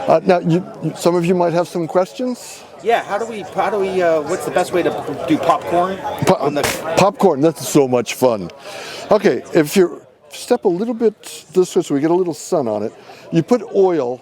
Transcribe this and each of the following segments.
Now, some of you might have some questions. Yeah, how do we, what's the best way to do popcorn? Popcorn, that's so much fun. Okay, if you step a little bit this way so we get a little sun on it, you put oil,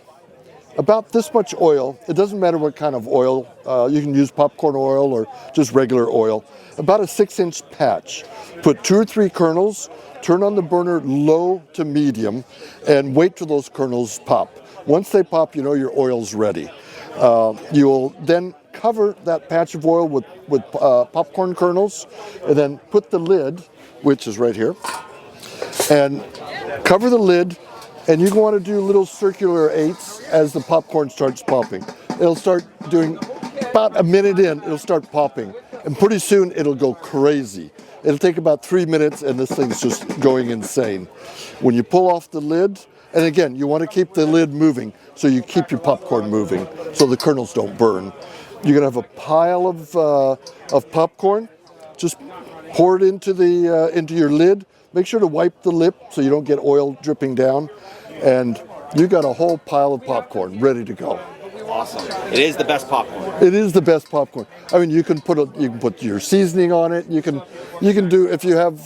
about this much oil. It doesn't matter what kind of oil. You can use popcorn oil or just regular oil. About a 6-inch patch. Put 2 or 3 kernels, turn on the burner low to medium, and wait till those kernels pop. Once they pop, you know your oil's ready. You'll then cover that patch of oil with popcorn kernels, and then put the lid, which is right here, and cover the lid, and you want to do little circular 8s as the popcorn starts popping. It'll start doing, about a minute in, it'll start popping, and pretty soon it'll go crazy. It'll take about 3 minutes, and this thing's just going insane. When you pull off the lid, and again, you want to keep the lid moving, so you keep your popcorn moving, so the kernels don't burn. You're gonna have a pile of popcorn. Just pour it into your lid. Make sure to wipe the lip so you don't get oil dripping down, and you got a whole pile of popcorn ready to go. Awesome! It is the best popcorn. It is the best popcorn. I mean, you can put your seasoning on it. You can do, if you have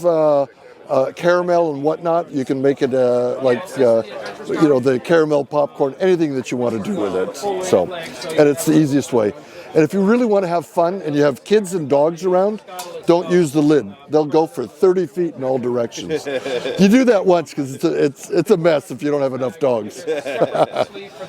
caramel and whatnot, you can make it the caramel popcorn, anything that you want to do with it. So, and it's the easiest way. And if you really want to have fun and you have kids and dogs around, don't use the lid. They'll go for 30 feet in all directions. You do that once because it's a mess if you don't have enough dogs.